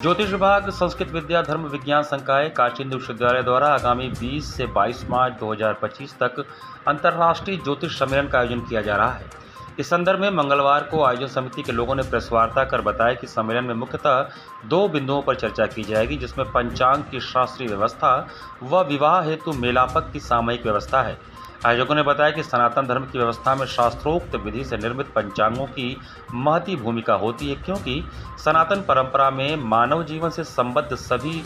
ज्योतिष विभाग, संस्कृत विद्या धर्म विज्ञान संकाय, काशी हिंदू विश्वविद्यालय द्वारा आगामी 20 से 22 मार्च 2025 तक अंतर्राष्ट्रीय ज्योतिष सम्मेलन का आयोजन किया जा रहा है। इस संदर्भ में मंगलवार को आयोजन समिति के लोगों ने प्रेस वार्ता कर बताया कि सम्मेलन में मुख्यतः 2 बिंदुओं पर चर्चा की जाएगी, जिसमें पंचांग की शास्त्रीय व्यवस्था व विवाह हेतु मेलापक की सामयिक व्यवस्था है। आयोजकों ने बताया कि सनातन धर्म की व्यवस्था में शास्त्रोक्त विधि से निर्मित पंचांगों की महती भूमिका होती है, क्योंकि सनातन परंपरा में मानव जीवन से संबद्ध सभी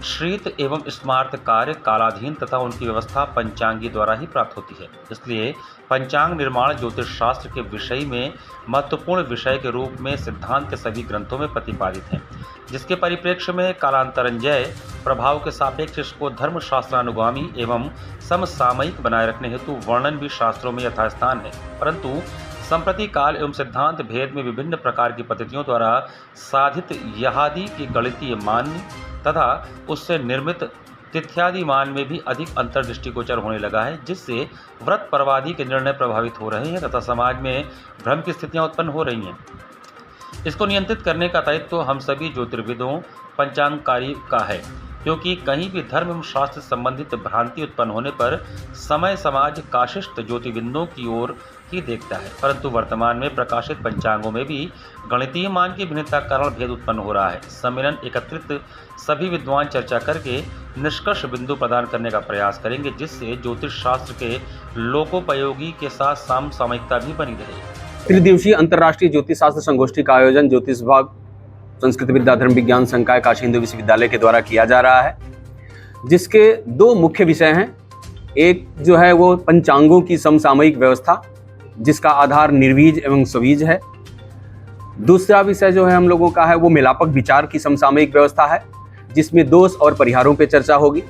श्रीत एवं स्मार्त कार्य कालाधीन तथा उनकी व्यवस्था पंचांगी द्वारा ही प्राप्त होती है। इसलिए पंचांग निर्माण ज्योतिष शास्त्र के विषय में महत्वपूर्ण विषय के रूप में सिद्धांत के सभी ग्रंथों में प्रतिपादित है, जिसके परिप्रेक्ष्य में कालांतरंजय प्रभाव के सापेक्ष इसको धर्म शास्त्रानुगामी एवं समसामयिक बनाए रखने हेतु वर्णन भी शास्त्रों में यथास्थान है। परंतु संप्रति काल एवं सिद्धांत भेद में विभिन्न प्रकार की पद्धतियों द्वारा साधित यहादि की गणितीय मान्य तथा उससे निर्मित तिथ्यादि मान में भी अधिक अंतर दृष्टिगोचर होने लगा है, जिससे व्रत पर्वादि के निर्णय प्रभावित हो रहे हैं तथा समाज में भ्रम की स्थितियां उत्पन्न हो रही हैं। इसको नियंत्रित करने का दायित्व तो हम सभी ज्योतिर्विदों पंचांगकारी का है, क्योंकि कहीं भी धर्म एवं शास्त्र संबंधित भ्रांति उत्पन्न होने पर समय समाज काशिष्ट ज्योतिर्विदों की ओर ही देखता है। परंतु वर्तमान में प्रकाशित पंचांगों में भी गणितीय मान की भिन्नता कारण भेद उत्पन्न हो रहा है। सम्मेलन एकत्रित सभी विद्वान चर्चा करके निष्कर्ष बिंदु प्रदान करने का प्रयास करेंगे, जिससे ज्योतिष शास्त्र के लोकोपयोगी के साथ समसामयिकता भी बनी रहे। त्रिदिवसीय अंतर्राष्ट्रीय ज्योतिष शास्त्र संगोष्ठी का आयोजन ज्योतिष विभाग, संस्कृत विद्या धर्म विज्ञान संकाय, काशी हिंदू विश्वविद्यालय के द्वारा किया जा रहा है, जिसके 2 मुख्य विषय हैं। एक जो है वो पंचांगों की समसामयिक व्यवस्था, जिसका आधार निर्वीज एवं स्वबीज है। दूसरा विषय जो है हम लोगों का है वो मेलापक विचार की समसामयिक व्यवस्था है, जिसमें दोष और परिहारों पर चर्चा होगी।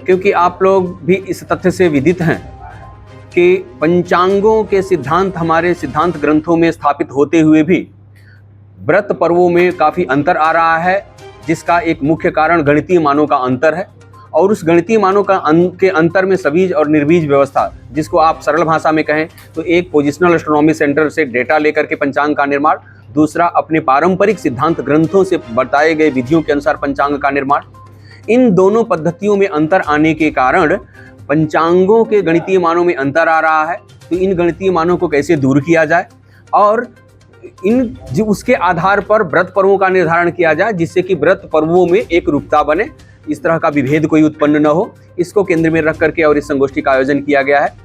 क्योंकि आप लोग भी इस तथ्य से विदित हैं कि पंचांगों के सिद्धांत हमारे सिद्धांत ग्रंथों में स्थापित होते हुए भी व्रत पर्वों में काफ़ी अंतर आ रहा है, जिसका एक मुख्य कारण गणितीय मानों का अंतर है। और उस गणितीय मानों के अंतर में सबीज और निर्बीज व्यवस्था, जिसको आप सरल भाषा में कहें तो एक पोजिशनल एस्ट्रोनॉमी सेंटर से डेटा लेकर के पंचांग का निर्माण, दूसरा अपने पारंपरिक सिद्धांत ग्रंथों से बताए गए विधियों के अनुसार पंचांग का निर्माण। इन दोनों पद्धतियों में अंतर आने के कारण पंचांगों के गणितीय मानों में अंतर आ रहा है। तो इन गणितीय मानों को कैसे दूर किया जाए और उसके आधार पर व्रत पर्वों का निर्धारण किया जाए, जिससे कि व्रत पर्वों में एक रूपता बने, इस तरह का विभेद कोई उत्पन्न न हो, इसको केंद्र में रख करके और इस संगोष्ठी का आयोजन किया गया है।